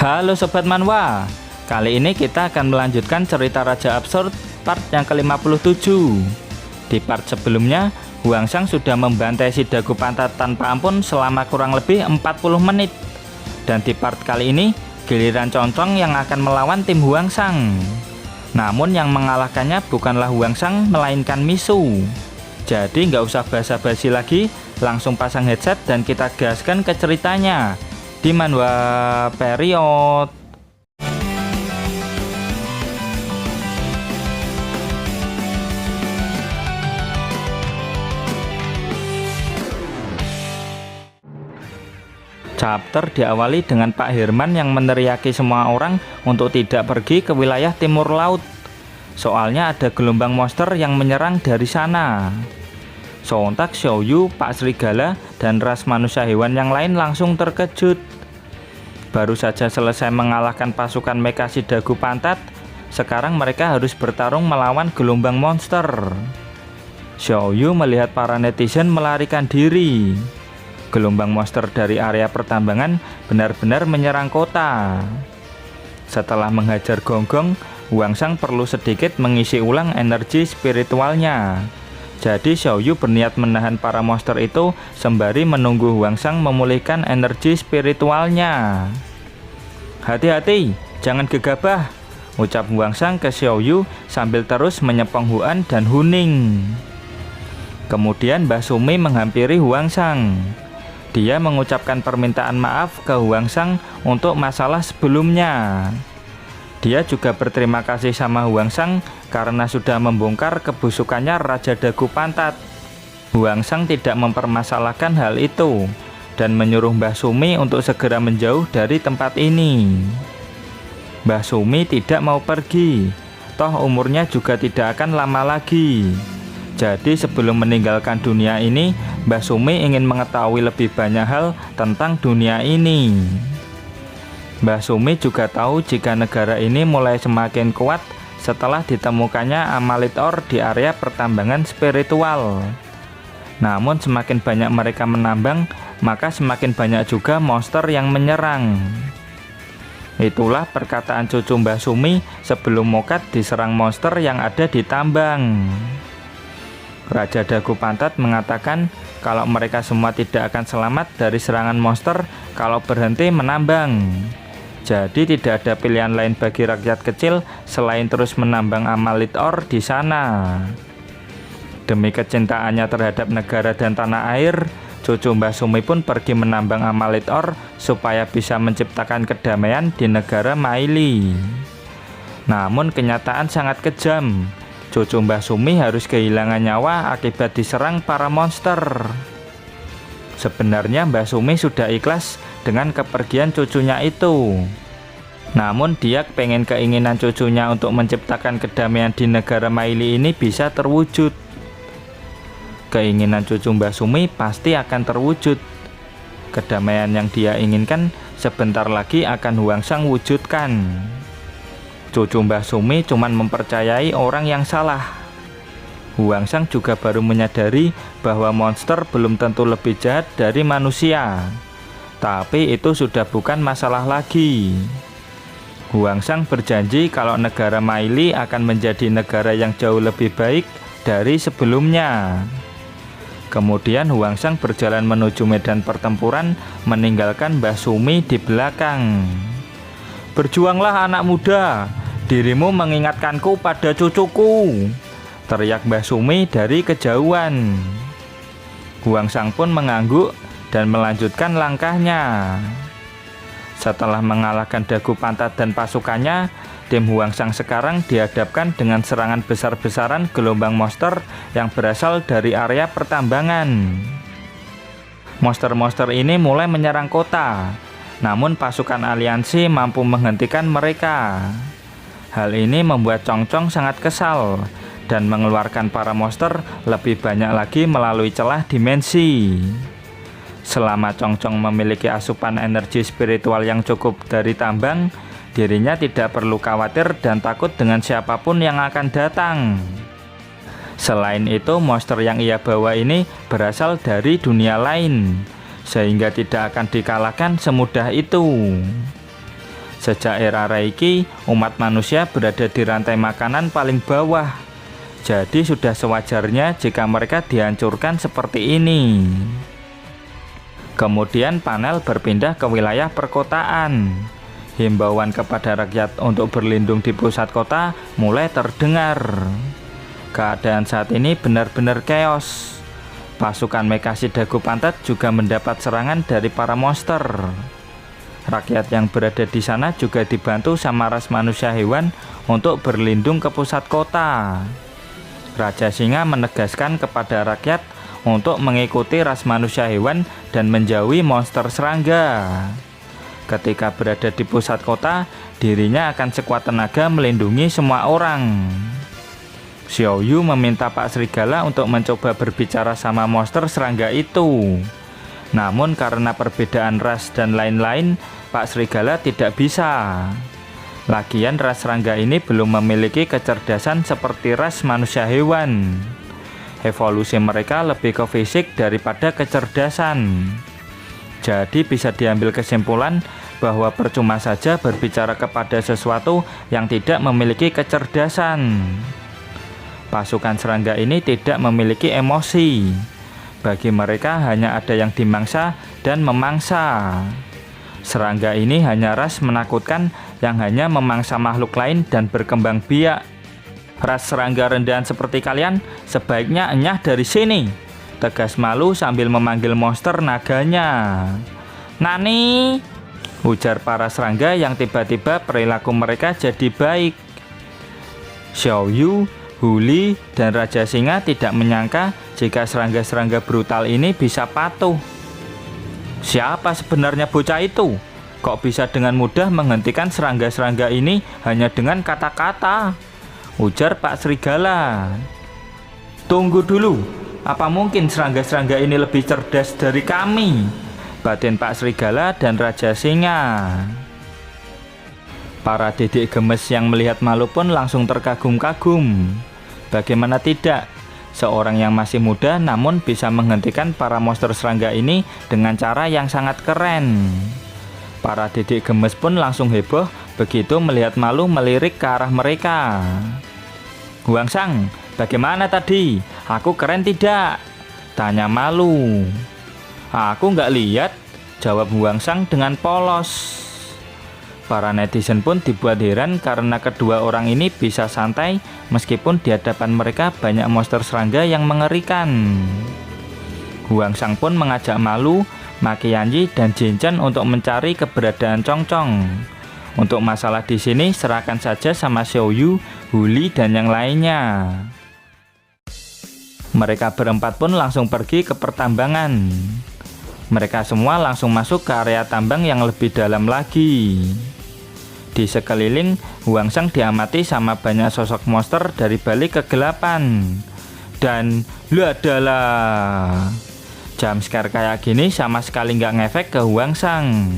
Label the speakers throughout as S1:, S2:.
S1: Halo Sobat Manhwa, kali ini kita akan melanjutkan cerita Raja Absurd part yang ke-57. Di part sebelumnya, Hwangsang sudah membantai si Dagu Pantat tanpa ampun selama kurang lebih 40 menit. Dan di part kali ini, giliran Concong yang akan melawan tim Hwangsang. Namun yang mengalahkannya bukanlah Hwangsang, melainkan Misu. Jadi nggak usah basa-basi lagi, langsung pasang headset dan kita gaskan ke ceritanya di Manhwa Period. Chapter diawali dengan Pak Herman yang meneriaki semua orang untuk tidak pergi ke wilayah timur laut. Soalnya ada gelombang monster yang menyerang dari sana. Sontak Xiaoyu, Pak Serigala, dan ras manusia hewan yang lain langsung terkejut. Baru saja selesai mengalahkan pasukan mecha si Dagu Pantat, sekarang mereka harus bertarung melawan gelombang monster. Xiaoyu melihat para netizen melarikan diri. Gelombang monster dari area pertambangan benar-benar menyerang kota. Setelah menghajar Gonggong, Hwangsang perlu sedikit mengisi ulang energi spiritualnya. Jadi Xiaoyu berniat menahan para monster itu sembari menunggu Hwangsang memulihkan energi spiritualnya. Hati-hati, jangan gegabah, ucap Hwangsang ke Xiaoyu sambil terus menyepong Huan dan Huning. Kemudian Mbah Sumi menghampiri Hwangsang. Dia mengucapkan permintaan maaf ke Hwangsang untuk masalah sebelumnya. Dia juga berterima kasih sama Hwangsang karena sudah membongkar kebusukannya Raja Dagu Pantat. Hwangsang tidak mempermasalahkan hal itu dan menyuruh Mbah Sumi untuk segera menjauh dari tempat ini. Mbah Sumi tidak mau pergi, toh umurnya juga tidak akan lama lagi. Jadi sebelum meninggalkan dunia ini, Mbah Sumi ingin mengetahui lebih banyak hal tentang dunia ini. Mbah Sumi juga tahu jika negara ini mulai semakin kuat setelah ditemukannya Amalith Ore di area pertambangan spiritual. Namun semakin banyak mereka menambang, maka semakin banyak juga monster yang menyerang. Itulah perkataan cucu Mbah Sumi sebelum Mokat diserang monster yang ada di tambang. Raja Dagu Pantat mengatakan kalau mereka semua tidak akan selamat dari serangan monster kalau berhenti menambang. Jadi tidak ada pilihan lain bagi rakyat kecil selain terus menambang Amalith Ore di sana. Demi kecintaannya terhadap negara dan tanah air, cucu Mbah Sumi pun pergi menambang Amalith Ore supaya bisa menciptakan kedamaian di negara Maili. Namun kenyataan sangat kejam. Cucu Mbah Sumi harus kehilangan nyawa akibat diserang para monster. Sebenarnya Mbah Sumi sudah ikhlas dengan kepergian cucunya itu. Namun dia pengen keinginan cucunya untuk menciptakan kedamaian di negara Maili ini bisa terwujud. Keinginan cucu Mbah Sumi pasti akan terwujud. Kedamaian yang dia inginkan sebentar lagi akan Hwangsang wujudkan. Cucu Mbah Sumi cuman mempercayai orang yang salah. Hwangsang juga baru menyadari bahwa monster belum tentu lebih jahat dari manusia. Tapi itu sudah bukan masalah lagi. Hwangsang berjanji kalau negara Maili akan menjadi negara yang jauh lebih baik dari sebelumnya. Kemudian Hwangsang berjalan menuju medan pertempuran, meninggalkan Mbah Sumi di belakang. Berjuanglah anak muda, dirimu mengingatkanku pada cucuku, teriak Mbah Sumi dari kejauhan. Hwangsang pun mengangguk dan melanjutkan langkahnya. Setelah mengalahkan Dagu Pantat dan pasukannya, tim Hwangsang sekarang dihadapkan dengan serangan besar-besaran gelombang monster yang berasal dari area pertambangan. Monster-monster ini mulai menyerang kota, namun pasukan aliansi mampu menghentikan mereka. Hal ini membuat Concong sangat kesal dan mengeluarkan para monster lebih banyak lagi melalui celah dimensi. Selama Concong memiliki asupan energi spiritual yang cukup dari tambang, dirinya tidak perlu khawatir dan takut dengan siapapun yang akan datang. Selain itu, monster yang ia bawa ini berasal dari dunia lain, sehingga tidak akan dikalahkan semudah itu. Sejak era Reiki, umat manusia berada di rantai makanan paling bawah. Jadi sudah sewajarnya jika mereka dihancurkan seperti ini. Kemudian panel berpindah ke wilayah perkotaan. Himbauan kepada rakyat untuk berlindung di pusat kota mulai terdengar. Keadaan saat ini benar-benar chaos. Pasukan Mekashi Dagu Pantat juga mendapat serangan dari para monster. Rakyat yang berada di sana juga dibantu sama ras manusia hewan untuk berlindung ke pusat kota. Raja Singa menegaskan kepada rakyat untuk mengikuti ras manusia hewan dan menjauhi monster serangga. Ketika berada di pusat kota, dirinya akan sekuat tenaga melindungi semua orang. Xiao Yu meminta Pak Serigala untuk mencoba berbicara sama monster serangga itu. Namun karena perbedaan ras dan lain-lain, Pak Serigala tidak bisa. Lagian ras serangga ini belum memiliki kecerdasan seperti ras manusia hewan. Evolusi mereka lebih ke fisik daripada kecerdasan. Jadi bisa diambil kesimpulan bahwa percuma saja berbicara kepada sesuatu yang tidak memiliki kecerdasan. Pasukan serangga ini tidak memiliki emosi. Bagi mereka hanya ada yang dimangsa dan memangsa. Serangga ini hanya ras menakutkan yang hanya memangsa makhluk lain dan berkembang biak. Ras serangga rendahan seperti kalian sebaiknya enyah dari sini, tegas Malu sambil memanggil monster naganya. Nani, ujar para serangga yang tiba-tiba perilaku mereka jadi baik. Xiao Yu, Huli, dan Raja Singa tidak menyangka jika serangga-serangga brutal ini bisa patuh. Siapa sebenarnya bocah itu? Kok bisa dengan mudah menghentikan serangga-serangga ini hanya dengan kata-kata? Ujar Pak Serigala. Tunggu dulu, apa mungkin serangga-serangga ini lebih cerdas dari kami? Batin Pak Serigala dan Raja Singa. Para didik gemes yang melihat Malu pun langsung terkagum-kagum. Bagaimana tidak? Seorang yang masih muda namun bisa menghentikan para monster serangga ini dengan cara yang sangat keren. Para didik gemes pun langsung heboh begitu melihat Malu melirik ke arah mereka. Huangsang, bagaimana tadi? Aku keren tidak? Tanya Malu. Aku nggak lihat, jawab Huangsang dengan polos. Para netizen pun dibuat heran karena kedua orang ini bisa santai meskipun di hadapan mereka banyak monster serangga yang mengerikan. Huangsang pun mengajak Malu, Makianji, dan Jinchen untuk mencari keberadaan Congcong. Untuk masalah di sini serahkan saja sama Xiao Yu, Huli, dan yang lainnya. Mereka berempat pun langsung pergi ke pertambangan. Mereka semua langsung masuk ke area tambang yang lebih dalam lagi. Di sekeliling, Huangsang diamati sama banyak sosok monster dari balik kegelapan. Dan ladalah, jumpscare kayak gini sama sekali nggak ngefek ke Huangsang.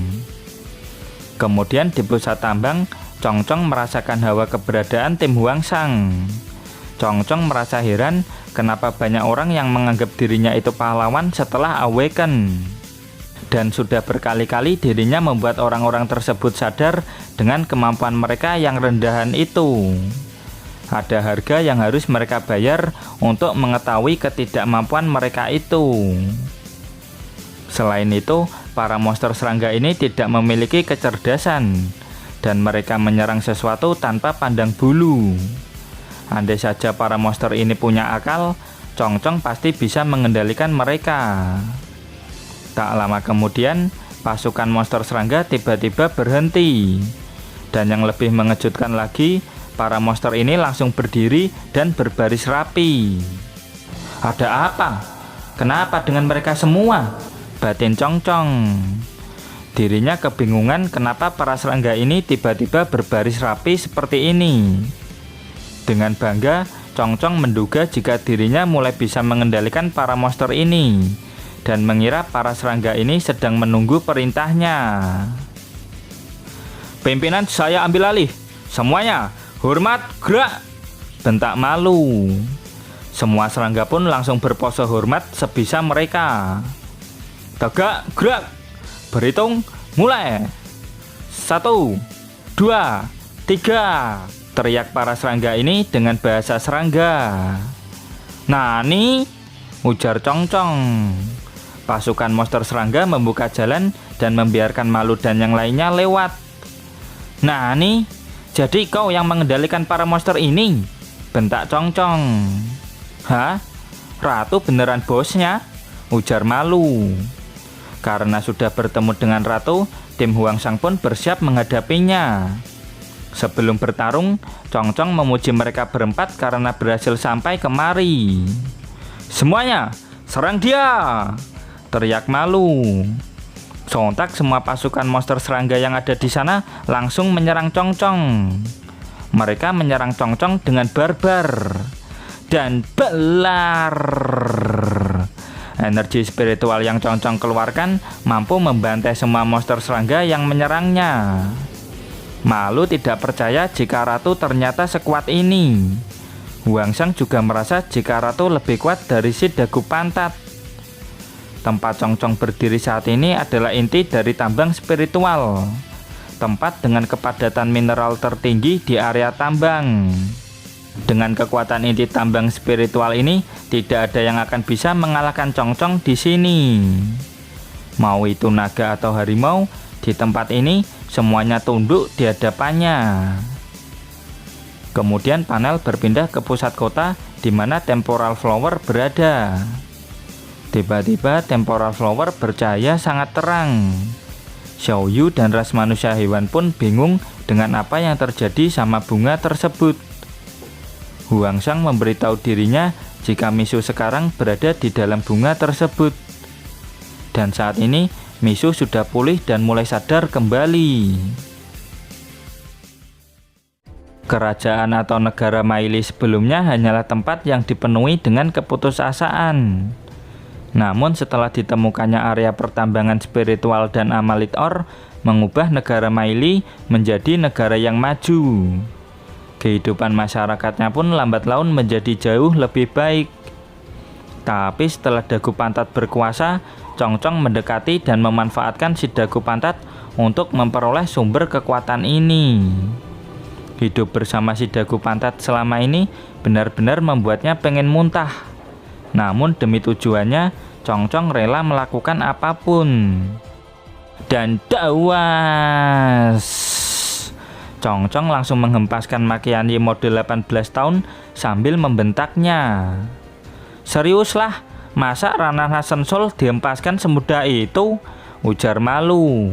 S1: Kemudian di pusat tambang, Congcong merasakan hawa keberadaan tim Huangsang. Congcong merasa heran kenapa banyak orang yang menganggap dirinya itu pahlawan setelah awaken. Dan sudah berkali-kali dirinya membuat orang-orang tersebut sadar dengan kemampuan mereka yang rendahan itu. Ada harga yang harus mereka bayar untuk mengetahui ketidakmampuan mereka itu. Selain itu, para monster serangga ini tidak memiliki kecerdasan dan mereka menyerang sesuatu tanpa pandang bulu. Andai saja para monster ini punya akal, Congcong pasti bisa mengendalikan mereka. Tak lama kemudian, pasukan monster serangga tiba-tiba berhenti. Dan yang lebih mengejutkan lagi, para monster ini langsung berdiri dan berbaris rapi. Ada apa? Kenapa dengan mereka semua? Batin Congcong. Dirinya kebingungan kenapa para serangga ini tiba-tiba berbaris rapi seperti ini. Dengan bangga, Congcong menduga jika dirinya mulai bisa mengendalikan para monster ini dan mengira para serangga ini sedang menunggu perintahnya. Pimpinan, saya ambil alih. Semuanya, hormat, gerak! Bentak Malu. Semua serangga pun langsung berpose hormat sebisa mereka. Tegak, gerak! Berhitung, mulai! 1, 2, 3, teriak para serangga ini dengan bahasa serangga. "Nani?" ujar Congcong. Pasukan monster serangga membuka jalan dan membiarkan Malu dan yang lainnya lewat. "Nani? Jadi kau yang mengendalikan para monster ini?" bentak Congcong. "Hah? Ratu beneran bosnya?" ujar Malu. Karena sudah bertemu dengan Ratu, tim Huangsang pun bersiap menghadapinya. Sebelum bertarung, Congcong memuji mereka berempat karena berhasil sampai kemari. "Semuanya, serang dia!" teriak Malu. Sontak semua pasukan monster serangga yang ada di sana langsung menyerang Congcong. Mereka menyerang Congcong dengan barbar dan belar. Energi spiritual yang Congcong keluarkan mampu membantai semua monster serangga yang menyerangnya. Malu tidak percaya jika Ratu ternyata sekuat ini. Huangsang juga merasa jika Ratu lebih kuat dari si dagu pantat. Tempat Congcong berdiri saat ini adalah inti dari tambang spiritual, tempat dengan kepadatan mineral tertinggi di area tambang. Dengan kekuatan inti tambang spiritual ini, tidak ada yang akan bisa mengalahkan Congcong di sini. Mau itu naga atau harimau, di tempat ini semuanya tunduk di hadapannya. Kemudian panel berpindah ke pusat kota di mana Temporal Flower berada. Tiba-tiba Temporal Flower bercahaya sangat terang. Xiaoyu dan ras manusia hewan pun bingung dengan apa yang terjadi sama bunga tersebut. Huangsang memberitahu dirinya jika Misu sekarang berada di dalam bunga tersebut. Dan saat ini Misu sudah pulih dan mulai sadar kembali. Kerajaan atau negara Maili sebelumnya hanyalah tempat yang dipenuhi dengan keputusasaan. Namun setelah ditemukannya area pertambangan spiritual dan Amalith Ore mengubah negara Maili menjadi negara yang maju. Kehidupan masyarakatnya pun lambat laun menjadi jauh lebih baik. Tapi setelah dagu pantat berkuasa, Congcong mendekati dan memanfaatkan si dagu pantat untuk memperoleh sumber kekuatan ini. Hidup bersama si dagu pantat selama ini benar-benar membuatnya pengen muntah. Namun demi tujuannya, Congcong rela melakukan apapun. Dan dawas! Congcong langsung menghempaskan Makianyi mode 18 tahun sambil membentaknya. "Seriuslah, masa ranah Sensol dihempaskan semudah itu?" ujar Malu.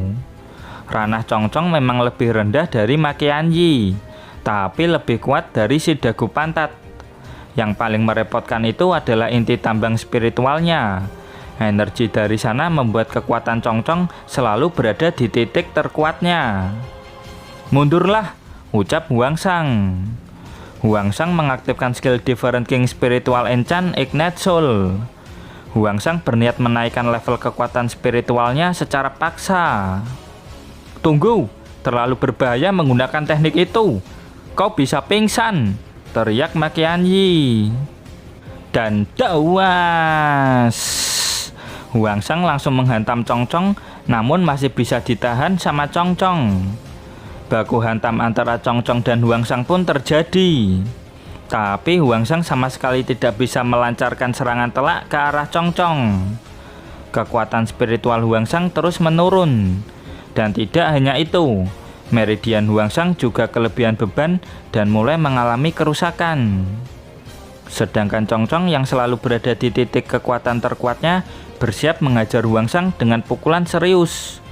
S1: Ranah Congcong memang lebih rendah dari Makianyi, tapi lebih kuat dari si dagu pantat. Yang paling merepotkan itu adalah inti tambang spiritualnya. Energi dari sana membuat kekuatan Congcong selalu berada di titik terkuatnya. "Mundurlah," ucap Huangsang. Huangsang mengaktifkan skill Different King Spiritual Enchant Ignite Soul. Huangsang berniat menaikkan level kekuatan spiritualnya secara paksa. "Tunggu, terlalu berbahaya menggunakan teknik itu. Kau bisa pingsan," teriak Makianyi. Dan dawas! Huangsang langsung menghantam Congcong, namun masih bisa ditahan sama Congcong. Baku hantam antara Congcong dan Huangsang pun terjadi. Tapi Huangsang sama sekali tidak bisa melancarkan serangan telak ke arah Congcong. Kekuatan spiritual Huangsang terus menurun. Dan tidak hanya itu, meridian Huangsang juga kelebihan beban dan mulai mengalami kerusakan. Sedangkan Congcong yang selalu berada di titik kekuatan terkuatnya bersiap mengajar Huangsang dengan pukulan serius.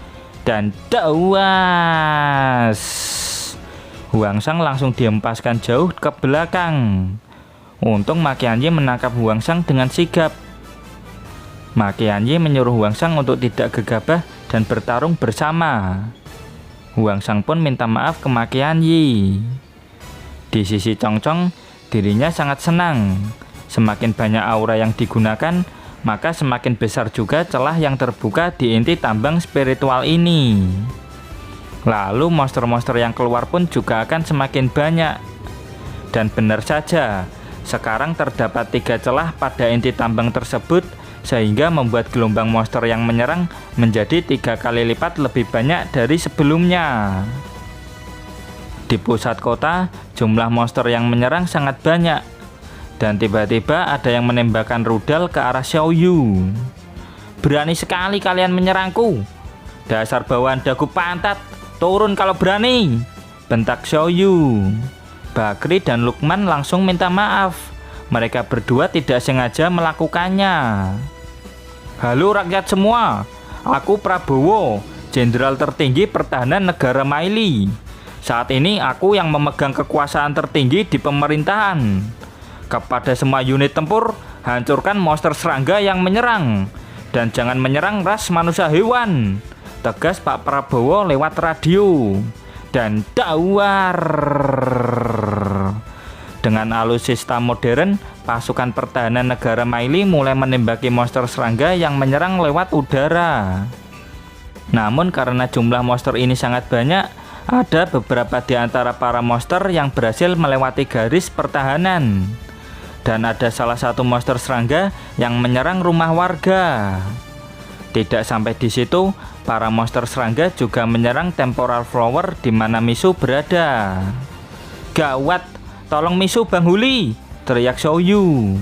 S1: Dan dawas! Huangsang langsung dihempaskan jauh ke belakang. Untung Makianyi menangkap Huangsang dengan sigap. Makianyi menyuruh Huangsang untuk tidak gegabah dan bertarung bersama. Huangsang pun minta maaf ke Makianyi. Di sisi Congcong, dirinya sangat senang. Semakin banyak aura yang digunakan, maka semakin besar juga celah yang terbuka di inti tambang spiritual ini. Lalu monster-monster yang keluar pun juga akan semakin banyak. Dan benar saja, sekarang terdapat 3 celah pada inti tambang tersebut, sehingga membuat gelombang monster yang menyerang menjadi 3 kali lipat lebih banyak dari sebelumnya. Di pusat kota, jumlah monster yang menyerang sangat banyak. Dan tiba-tiba ada yang menembakkan rudal ke arah Xiaoyu. "Berani sekali kalian menyerangku. Dasar bawaan dagu pantat, turun kalau berani!" bentak Xiaoyu. Bakri dan Lukman langsung minta maaf. Mereka berdua tidak sengaja melakukannya. "Halo rakyat semua, aku Prabowo, Jenderal tertinggi pertahanan negara Maili. Saat ini aku yang memegang kekuasaan tertinggi di pemerintahan. Kepada semua unit tempur, hancurkan monster serangga yang menyerang. Dan jangan menyerang ras manusia hewan," tegas Pak Prabowo lewat radio. Dan dawar. Dengan alutsista modern, pasukan pertahanan negara Maili mulai menembaki monster serangga yang menyerang lewat udara. Namun karena jumlah monster ini sangat banyak, ada beberapa di antara para monster yang berhasil melewati garis pertahanan. Dan ada salah satu monster serangga yang menyerang rumah warga. Tidak sampai di situ, para monster serangga juga menyerang temporal flower di mana Misu berada. "Gawat, tolong Misu Bang Huli!" teriak Xiaoyu.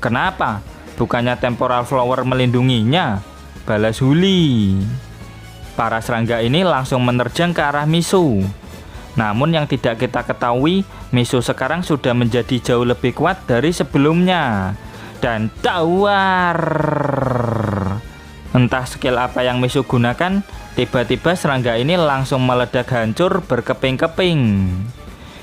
S1: "Kenapa? Bukannya temporal flower melindunginya?" balas Huli. Para serangga ini langsung menerjang ke arah Misu. Namun yang tidak kita ketahui, Misu sekarang sudah menjadi jauh lebih kuat dari sebelumnya. Dan dawar. Entah skill apa yang Misu gunakan, tiba-tiba serangga ini langsung meledak hancur berkeping-keping.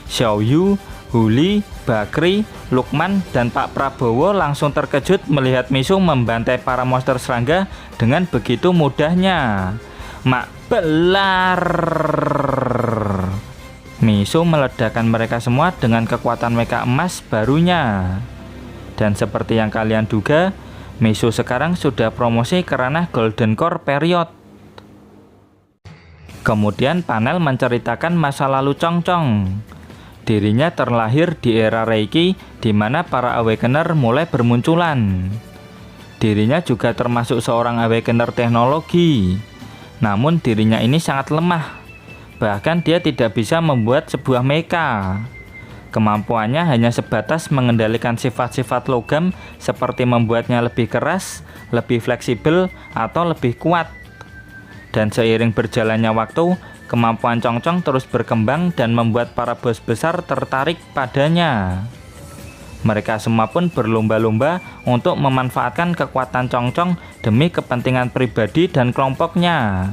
S1: Xiaoyu, Huli, Bakri, Lukman, dan Pak Prabowo langsung terkejut melihat Misu membantai para monster serangga dengan begitu mudahnya. Mak belar. Misu meledakkan mereka semua dengan kekuatan mecha emas barunya. Dan seperti yang kalian duga, Misu sekarang sudah promosi ke ranah Golden Core Period. Kemudian panel menceritakan masa lalu Chongchong. Dirinya terlahir di era Reiki, di mana para Awakener mulai bermunculan. Dirinya juga termasuk seorang Awakener teknologi. Namun dirinya ini sangat lemah. Bahkan dia tidak bisa membuat sebuah mecha. Kemampuannya hanya sebatas mengendalikan sifat-sifat logam seperti membuatnya lebih keras, lebih fleksibel, atau lebih kuat. Dan seiring berjalannya waktu, kemampuan Chongchong terus berkembang dan membuat para bos besar tertarik padanya. Mereka semua pun berlomba-lomba untuk memanfaatkan kekuatan Chongchong demi kepentingan pribadi dan kelompoknya.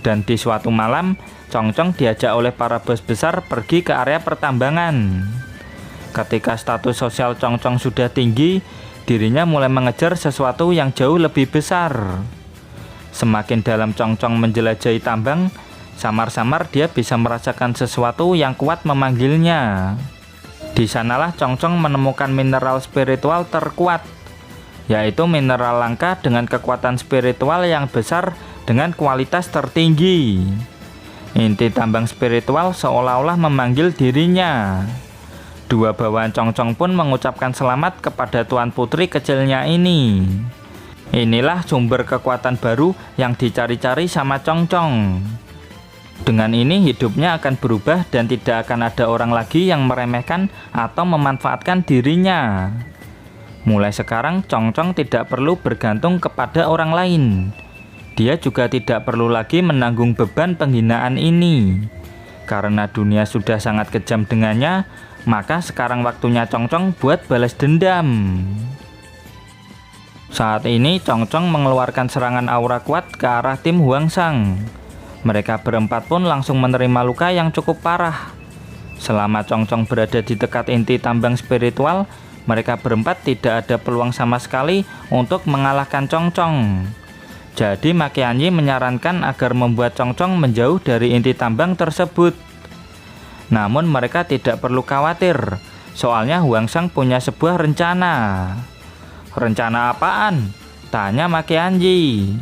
S1: Dan di suatu malam, Chongchong diajak oleh para bos besar pergi ke area pertambangan. Ketika status sosial Chongchong sudah tinggi, dirinya mulai mengejar sesuatu yang jauh lebih besar. Semakin dalam Chongchong menjelajahi tambang, samar-samar dia bisa merasakan sesuatu yang kuat memanggilnya. Di sanalah Chongchong menemukan mineral spiritual terkuat, yaitu mineral langka dengan kekuatan spiritual yang besar dengan kualitas tertinggi. Inti tambang spiritual seolah-olah memanggil dirinya. Dua bawahan Chongchong pun mengucapkan selamat kepada Tuan Putri kecilnya ini. Inilah sumber kekuatan baru yang dicari-cari sama Chongchong. Dengan ini hidupnya akan berubah dan tidak akan ada orang lagi yang meremehkan atau memanfaatkan dirinya. Mulai sekarang Chongchong tidak perlu bergantung kepada orang lain. Dia juga tidak perlu lagi menanggung beban penghinaan ini. Karena dunia sudah sangat kejam dengannya, maka sekarang waktunya Chongchong buat balas dendam. Saat ini Chongchong mengeluarkan serangan aura kuat ke arah tim Huangsang. Mereka berempat pun langsung menerima luka yang cukup parah. Selama Chongchong berada di dekat inti tambang spiritual, mereka berempat tidak ada peluang sama sekali untuk mengalahkan Chongchong. Jadi Makianyi menyarankan agar membuat Chongchong menjauh dari inti tambang tersebut. Namun mereka tidak perlu khawatir, soalnya Huangsang punya sebuah rencana. "Rencana apaan?" tanya Makianyi.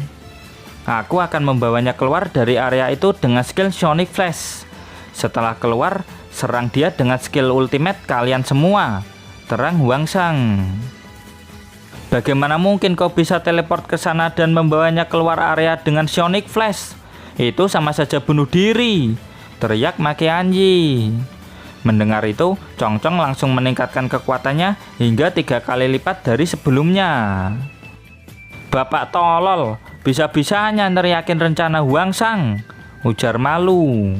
S1: "Aku akan membawanya keluar dari area itu dengan skill Sonic Flash. Setelah keluar, serang dia dengan skill ultimate kalian semua," terang Huangsang. "Bagaimana mungkin kau bisa teleport ke sana dan membawanya keluar area dengan Sonic Flash? Itu sama saja bunuh diri," teriak Makianji. Mendengar itu, Chongchong langsung meningkatkan kekuatannya hingga 3 kali lipat dari sebelumnya. Bapak tolol, bisa-bisanya neriakin rencana Huangsang, ujar Malu.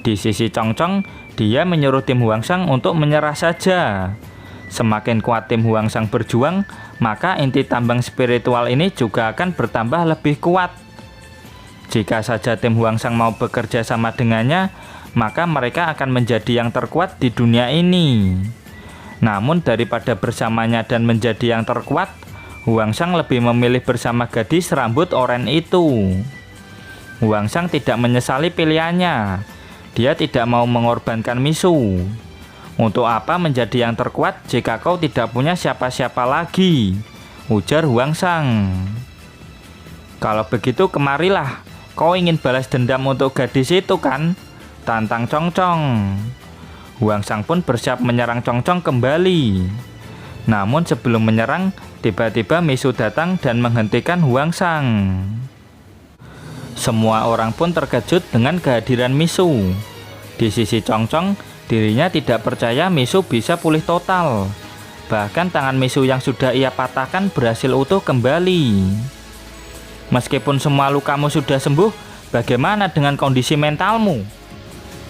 S1: Di sisi Chongchong, dia menyuruh tim Huangsang untuk menyerah saja. Semakin kuat tim Huangsang berjuang, maka inti tambang spiritual ini juga akan bertambah lebih kuat. Jika saja tim Huangsang mau bekerja sama dengannya, maka mereka akan menjadi yang terkuat di dunia ini. Namun daripada bersamanya dan menjadi yang terkuat, Huangsang lebih memilih bersama gadis rambut oranye itu. Huangsang tidak menyesali pilihannya. Dia tidak mau mengorbankan Misu. Untuk apa menjadi yang terkuat jika kau tidak punya siapa-siapa lagi? Ujar Huangsang. Kalau begitu kemarilah. Kau ingin balas dendam untuk gadis itu kan? Tantang Chongchong. Huangsang pun bersiap menyerang Chongchong kembali. Namun sebelum menyerang, tiba-tiba Misu datang dan menghentikan Huangsang. Semua orang pun terkejut dengan kehadiran Misu. Di sisi Chongchong, dirinya tidak percaya Misu bisa pulih total. Bahkan tangan Misu yang sudah ia patahkan berhasil utuh kembali. Meskipun semua lukamu sudah sembuh, bagaimana dengan kondisi mentalmu?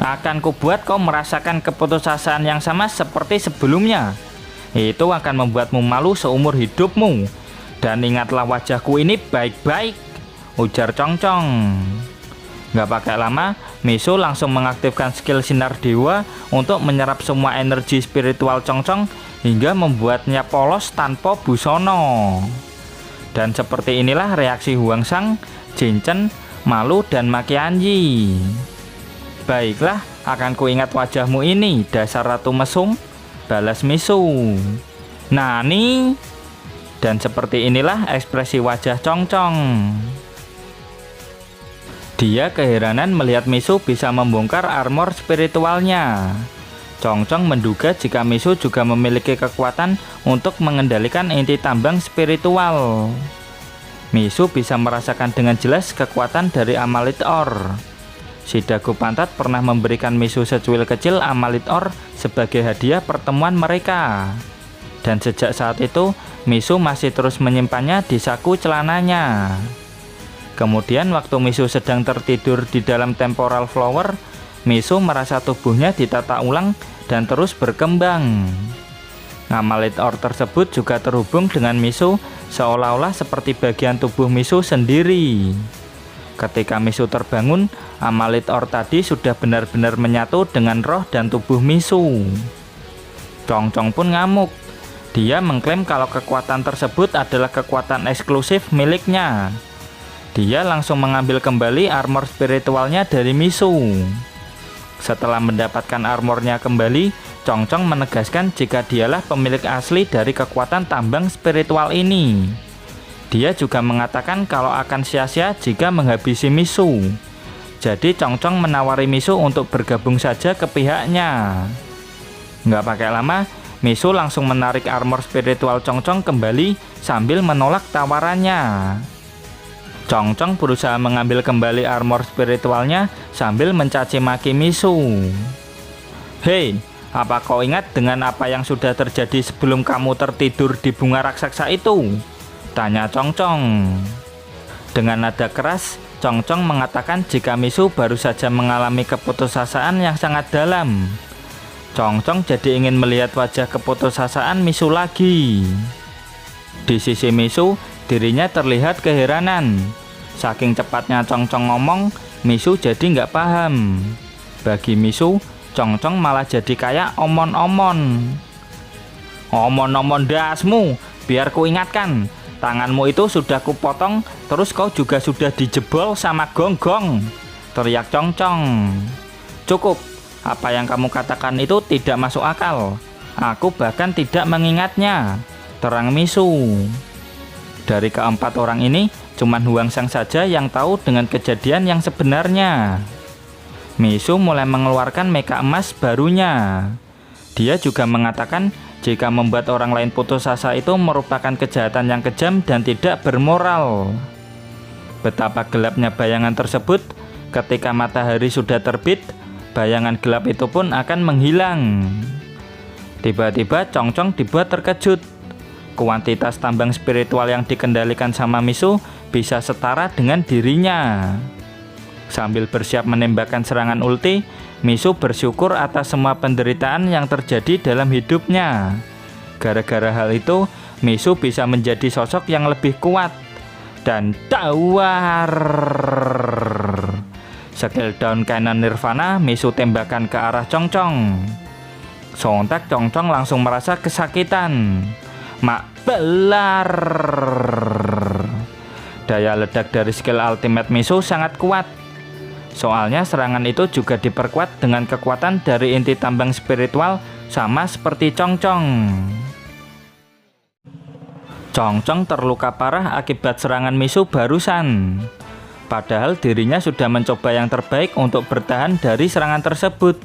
S1: Akan kubuat kau merasakan keputusasaan yang sama seperti sebelumnya. Itu akan membuatmu malu seumur hidupmu. Dan ingatlah wajahku ini baik-baik, ujar Chongchong. Gak pakai lama, Misu langsung mengaktifkan skill sinar dewa untuk menyerap semua energi spiritual Chongchong hingga membuatnya polos tanpa busono. Dan seperti inilah reaksi Huangsang, Jinchen, Malu, dan Makianji. Baiklah, akan kuingat wajahmu ini, dasar Ratu Mesum, balas Misu. Nani? Dan seperti inilah ekspresi wajah Chongchong. Dia keheranan melihat Misu bisa membongkar armor spiritualnya. Chongchong menduga jika Misu juga memiliki kekuatan untuk mengendalikan inti tambang spiritual. Misu bisa merasakan dengan jelas kekuatan dari Amalith Ore. Si Dagu Pantat pernah memberikan Misu secuil kecil Amalith Ore sebagai hadiah pertemuan mereka. Dan sejak saat itu, Misu masih terus menyimpannya di saku celananya. Kemudian waktu Misu sedang tertidur di dalam temporal flower, Misu merasa tubuhnya ditata ulang dan terus berkembang. Amalith Ore tersebut juga terhubung dengan Misu seolah-olah seperti bagian tubuh Misu sendiri. Ketika Misu terbangun, Amalith Ore tadi sudah benar-benar menyatu dengan roh dan tubuh Misu. Chongchong pun ngamuk. Dia mengklaim kalau kekuatan tersebut adalah kekuatan eksklusif miliknya. Dia langsung mengambil kembali armor spiritualnya dari Misu. Setelah mendapatkan armornya kembali, Chongchong menegaskan jika dialah pemilik asli dari kekuatan tambang spiritual ini. Dia juga mengatakan kalau akan sia-sia jika menghabisi Misu. Jadi Chongchong menawari Misu untuk bergabung saja ke pihaknya. Nggak pakai lama, Misu langsung menarik armor spiritual Chongchong kembali sambil menolak tawarannya. Chongchong berusaha mengambil kembali armor spiritualnya sambil mencaci maki Misu. Hei, apa kau ingat dengan apa yang sudah terjadi sebelum kamu tertidur di bunga raksasa itu? Tanya Chongchong. Dengan nada keras, Chongchong mengatakan jika Misu baru saja mengalami keputusasaan yang sangat dalam. Chongchong jadi ingin melihat wajah keputusasaan Misu lagi. Di sisi Misu, dirinya terlihat keheranan. Saking cepatnya Chongchong ngomong, Misu jadi nggak paham. Bagi Misu, Chongchong malah jadi kayak omon-omon. Omon-omon dasmu, biar ku ingatkan. Tanganmu itu sudah kupotong, terus kau juga sudah dijebol sama gonggong, teriak Chongchong. Cukup, apa yang kamu katakan itu tidak masuk akal. Aku bahkan tidak mengingatnya, terang Misu. Dari keempat orang ini, cuman Huangsang saja yang tahu dengan kejadian yang sebenarnya. Misu mulai mengeluarkan meka emas barunya. Dia juga mengatakan jika membuat orang lain putus asa itu merupakan kejahatan yang kejam dan tidak bermoral. Betapa gelapnya bayangan tersebut ketika matahari sudah terbit, bayangan gelap itu pun akan menghilang. Tiba-tiba Chong-Chong dibuat terkejut. Kuantitas tambang spiritual yang dikendalikan sama Misu bisa setara dengan dirinya. Sambil bersiap menembakkan serangan ulti, Misu bersyukur atas semua penderitaan yang terjadi dalam hidupnya. Gara-gara hal itu, Misu bisa menjadi sosok yang lebih kuat dan tawar. Skill down cannon Nirvana, Misu tembakan ke arah Chong-Chong. Sontak Chong-Chong langsung merasa kesakitan. Mak belar. Daya ledak dari skill ultimate Misu sangat kuat. Soalnya serangan itu juga diperkuat dengan kekuatan dari inti tambang spiritual sama seperti Chong-Chong. Chong-Chong terluka parah akibat serangan Misu barusan. Padahal dirinya sudah mencoba yang terbaik untuk bertahan dari serangan tersebut.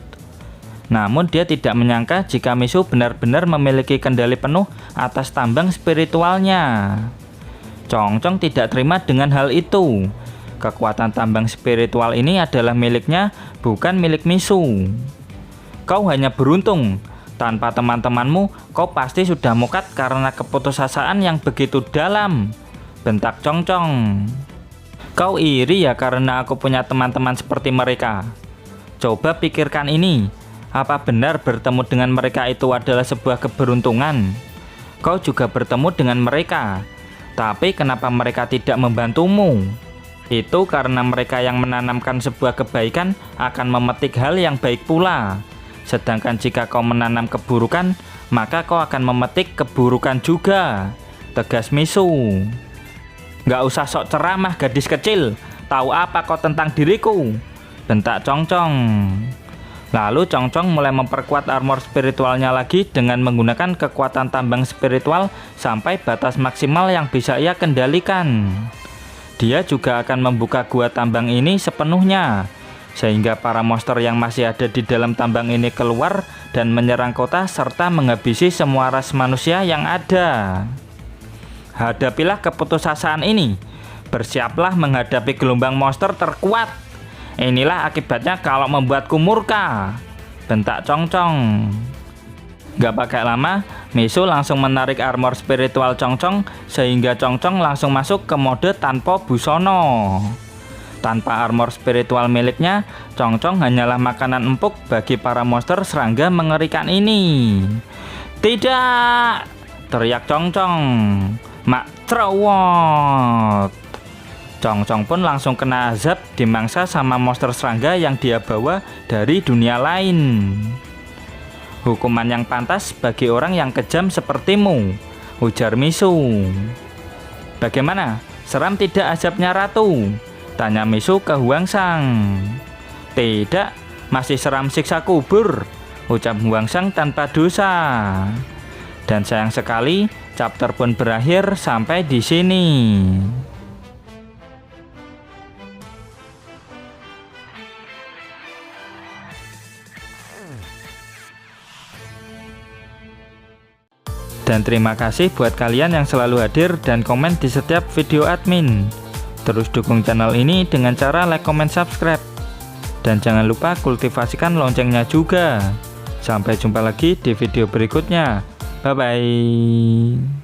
S1: Namun dia tidak menyangka jika Misu benar-benar memiliki kendali penuh atas tambang spiritualnya. Chong-Chong tidak terima dengan hal itu. Kekuatan tambang spiritual ini adalah miliknya, bukan milik Misu. Kau hanya beruntung. Tanpa teman-temanmu, kau pasti sudah mukat karena keputusasaan yang begitu dalam, bentak Chong-Chong. Kau iri ya karena aku punya teman-teman seperti mereka. Coba pikirkan ini. Apa benar bertemu dengan mereka itu adalah sebuah keberuntungan? Kau juga bertemu dengan mereka. Tapi kenapa mereka tidak membantumu? Itu karena mereka yang menanamkan sebuah kebaikan akan memetik hal yang baik pula. Sedangkan jika kau menanam keburukan, maka kau akan memetik keburukan juga, tegas Misu. Gak usah sok ceramah gadis kecil, tahu apa kau tentang diriku? Bentak Chong-Chong. Lalu Chong-Chong mulai memperkuat armor spiritualnya lagi dengan menggunakan kekuatan tambang spiritual sampai batas maksimal yang bisa ia kendalikan. Dia juga akan membuka gua tambang ini sepenuhnya, sehingga para monster yang masih ada di dalam tambang ini keluar dan menyerang kota serta menghabisi semua ras manusia yang ada. Hadapilah keputusasaan ini. Bersiaplah menghadapi gelombang monster terkuat. Inilah akibatnya kalau membuatku murka, bentak Chong-Chong. Gak pakai lama, Misu langsung menarik armor spiritual Chong-Chong sehingga Chong-Chong langsung masuk ke mode tanpa busono. Tanpa armor spiritual miliknya, Chong-Chong hanyalah makanan empuk bagi para monster serangga mengerikan ini. Tidak! Teriak Chong-Chong. Mak cerewet. Chong-Chong pun langsung kena azab dimangsa sama monster serangga yang dia bawa dari dunia lain. Hukuman yang pantas bagi orang yang kejam sepertimu, ujar Misu. Bagaimana? Seram tidak azabnya ratu? Tanya Misu ke Huangsang. Tidak, masih seram siksa kubur, ucap Huangsang tanpa dosa. Dan sayang sekali, chapter pun berakhir sampai di sini. Dan terima kasih buat kalian yang selalu hadir dan komen di setiap video admin. Terus dukung channel ini dengan cara like, comment, subscribe. Dan jangan lupa kultivasikan loncengnya juga. Sampai jumpa lagi di video berikutnya. Bye-bye.